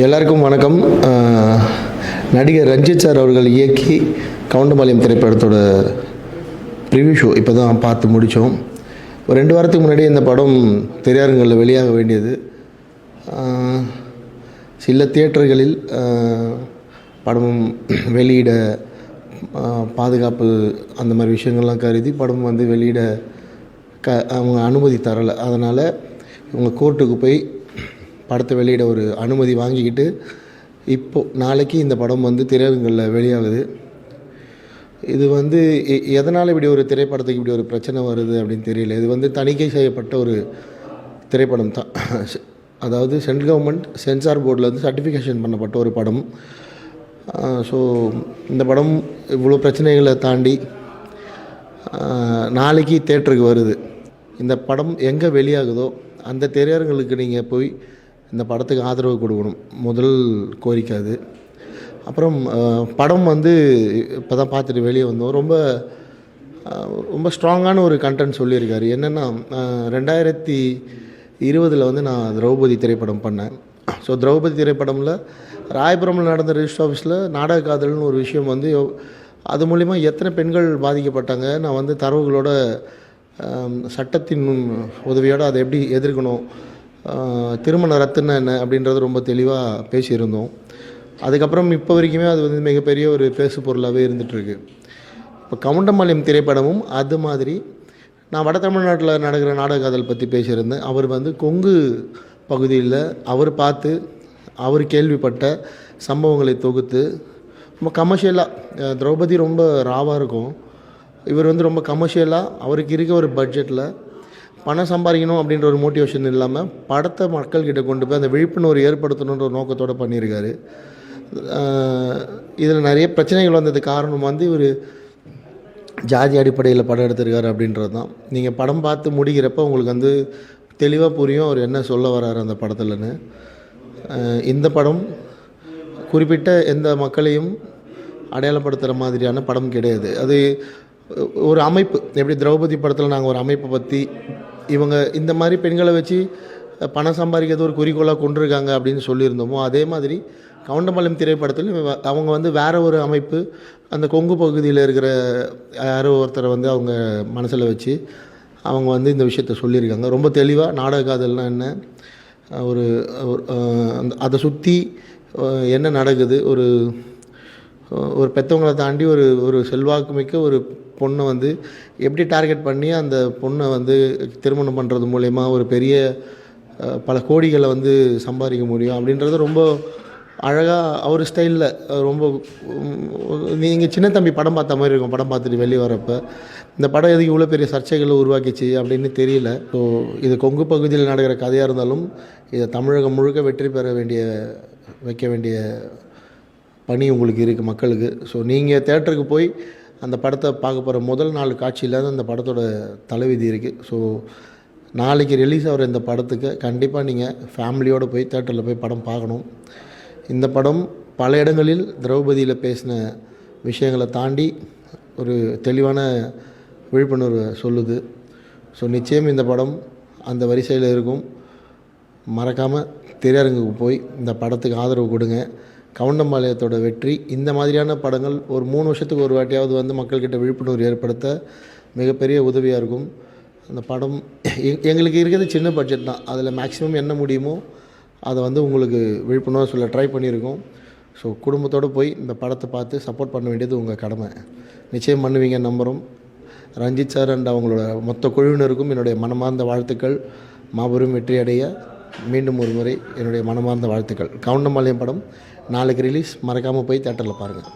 எல்லாருக்கும் வணக்கம். நடிகர் ரஞ்சித் சார் அவர்கள் இயக்கி கவுண்டமபாளையம் திரைப்படத்தோட ப்ரிவ்யூ ஷோ இப்போ தான் பார்த்து முடித்தோம். ஒரு 2 வாரத்துக்கு முன்னாடி இந்த படம் திரையரங்குகளில் வெளியாக வேண்டியது. சில தியேட்டர்களில் படம் வெளியிட பாதுகாப்பு அந்த மாதிரி விஷயங்கள்லாம் கருதி படம் வந்து வெளியிட அவங்க அனுமதி தரலை. அதனால் இவங்க கோர்ட்டுக்கு போய் படத்தை வெளியிட ஒரு அனுமதி வாங்கிக்கிட்டு இப்போது நாளைக்கு இந்த படம் வந்து திரையரங்குகளில் வெளியாகுது. இது வந்து எதனால் இப்படி ஒரு திரைப்படத்துக்கு இப்படி ஒரு பிரச்சனை வருது அப்படின்னு தெரியல. இது வந்து தணிக்கை செய்யப்பட்ட ஒரு திரைப்படம் தான். அதாவது சென்ட்ரல் கவர்மெண்ட் சென்சார் போர்டில் வந்து சர்டிஃபிகேஷன் பண்ணப்பட்ட ஒரு படம். ஸோ இந்த படம் இவ்வளோ பிரச்சனைகளை தாண்டி நாளைக்கு தேட்டருக்கு வருது. இந்த படம் எங்கே வெளியாகுதோ அந்த திரையரங்குகளுக்கு நீங்கள் போய் இந்த படத்துக்கு ஆதரவு கொடுக்கணும், முதல் கோரிக்கை அது. அப்புறம் படம் வந்து இப்போ தான் பார்த்துட்டு வெளியே வந்தோம். ரொம்ப ரொம்ப ஸ்ட்ராங்கான ஒரு கண்டென்ட் சொல்லியிருக்காரு. என்னென்னா 2020 வந்து நான் திரௌபதி திரைப்படம் பண்ணேன். ஸோ திரௌபதி திரைப்படமில் ராயபுரமில் நடந்த ரிஜிஸ்டர் ஆஃபீஸில் நாடக காதல்னு ஒரு விஷயம் வந்து அது மூலிமா எத்தனை பெண்கள் பாதிக்கப்பட்டாங்க, நான் வந்து தரவுகளோட சட்டத்தின் உதவியோடு அதை எப்படி எதிர்க்கணும், திருமண ரத்துன்னா என்ன அப்படின்றது ரொம்ப தெளிவாக பேசியிருந்தோம். அதுக்கப்புறம் இப்போ வரைக்குமே அது வந்து மிகப்பெரிய ஒரு பேசு பொருளாகவே இருந்துகிட்ருக்கு. இப்போ கவுண்டமபாளையம் திரைப்படமும் அது மாதிரி நான் வட தமிழ்நாட்டில் நடக்கிற நாடக காதல் பற்றி பேசியிருந்தேன். அவர் வந்து கொங்கு பகுதியில் அவர் பார்த்து அவர் கேள்விப்பட்ட சம்பவங்களை தொகுத்து ரொம்ப கமர்ஷியலாக, திரௌபதி ரொம்ப ராவாக இருக்கும், இவர் வந்து ரொம்ப கமர்ஷியலாக அவருக்கு இருக்க ஒரு பட்ஜெட்டில் பணம் சம்பாதிக்கணும் அப்படின்ற ஒரு மோட்டிவேஷன் இல்லாமல் படத்தை மக்கள்கிட்ட கொண்டு போய் அந்த விழிப்புணர்வு ஏற்படுத்தணுன்ற ஒரு நோக்கத்தோடு பண்ணியிருக்காரு. இதில் நிறைய பிரச்சனைகள் வந்தது காரணம் வந்து இவர் ஜாதி அடிப்படையில் படம் எடுத்திருக்காரு அப்படின்றது தான். நீங்கள் படம் பார்த்து முடிக்கிறப்ப உங்களுக்கு வந்து தெளிவாக புரியும் அவர் என்ன சொல்ல வர்றாரு அந்த படத்தில்னு. இந்த படம் குறிப்பிட்ட எந்த மக்களையும் அடையாளப்படுத்துகிற மாதிரியான படம் கிடையாது. அது ஒரு அமைப்பு. எப்படி திரௌபதி படத்தில் நாங்கள் ஒரு அமைப்பை பற்றி இவங்க இந்த மாதிரி பெண்களை வச்சு பணம் சம்பாதிக்கிறது ஒரு குறிக்கோளாக கொண்டிருக்காங்க அப்படின்னு சொல்லியிருந்தோமோ, அதே மாதிரி கவுண்டமபாளையம் திரைப்படத்தில் அவங்க வந்து வேறு ஒரு அமைப்பு, அந்த கொங்கு பகுதியில் இருக்கிற யாரோ ஒருத்தரை வந்து அவங்க மனசில் வச்சு அவங்க வந்து இந்த விஷயத்த சொல்லியிருக்காங்க. ரொம்ப தெளிவாக நாடக காதல்னால் என்ன, ஒரு அதை சுற்றி என்ன நடக்குது, ஒரு பெற்றவங்களை தாண்டி ஒரு செல்வாக்கு மிக்க ஒரு பொண்ணை வந்து எப்படி டார்கெட் பண்ணி அந்த பொண்ணை வந்து திருமணம் பண்ணுறது மூலயமா ஒரு பெரிய பல கோடிகளை வந்து சம்பாதிக்க முடியும் அப்படின்றது ரொம்ப அழகாக அவர் ஸ்டைலில் ரொம்ப. நீங்கள் சின்ன தம்பி படம் பார்த்த மாதிரி இருக்கும். படம் பார்த்துட்டு வெளியே வரப்போ இந்த படம் எதுக்கு இவ்வளோ பெரிய சர்ச்சைகளை உருவாக்கிச்சு அப்படின்னு தெரியல. ஸோ இது கொங்கு பகுதியில் நடக்கிற கதையாக இருந்தாலும் இதை தமிழகம் முழுக்க வெற்றி பெற வைக்க வேண்டிய பணி உங்களுக்கு இருக்குது மக்களுக்கு. ஸோ நீங்கள் தேட்டருக்கு போய் அந்த படத்தை பார்க்க போகிற முதல் நாள் காட்சியில் தான் அந்த படத்தோட தலைவிதி இருக்குது. ஸோ நாளைக்கு ரிலீஸ் ஆகிற இந்த படத்துக்கு கண்டிப்பாக நீங்கள் ஃபேமிலியோடு போய் தேட்டரில் போய் படம் பார்க்கணும். இந்த படம் பல இடங்களில் திரௌபதியில் பேசின விஷயங்களை தாண்டி ஒரு தெளிவான விழிப்புணர்வை சொல்லுது. ஸோ நிச்சயம் இந்த படம் அந்த வரிசையில் இருக்கும். மறக்காமல் திரையரங்குக்கு போய் இந்த படத்துக்கு ஆதரவு கொடுங்க. கவுண்டம்பாளையத்தோட வெற்றி இந்த மாதிரியான படங்கள் ஒரு 3 வருஷத்துக்கு ஒரு வாட்டியாவது வந்து மக்கள்கிட்ட விழிப்புணர்வு ஏற்படுத்த மிகப்பெரிய உதவியாக இருக்கும். அந்த படம் எங்களுக்கு இருக்கிறது சின்ன பட்ஜெட் தான். அதில் மேக்ஸிமம் என்ன முடியுமோ அதை வந்து உங்களுக்கு விழிப்புணர்வு சொல்ல ட்ரை பண்ணியிருக்கோம். ஸோ குடும்பத்தோடு போய் இந்த படத்தை பார்த்து சப்போர்ட் பண்ண வேண்டியது உங்கள் கடமை. நிச்சயம் பண்ணுவீங்க நம்புகிறோம். ரஞ்சித் சார் அண்ட் அவங்களோட மொத்த குழுவினருக்கும் என்னுடைய மனமார்ந்த வாழ்த்துக்கள். மாபெரும் வெற்றி அடைய மீண்டும் ஒரு முறை என்னுடைய மனமார்ந்த வாழ்த்துக்கள். கவுண்டமபாளையம் படம் நாளைக்கு ரிலீஸ். மறக்காமல் போய் தேட்டரில் பாருங்கள்.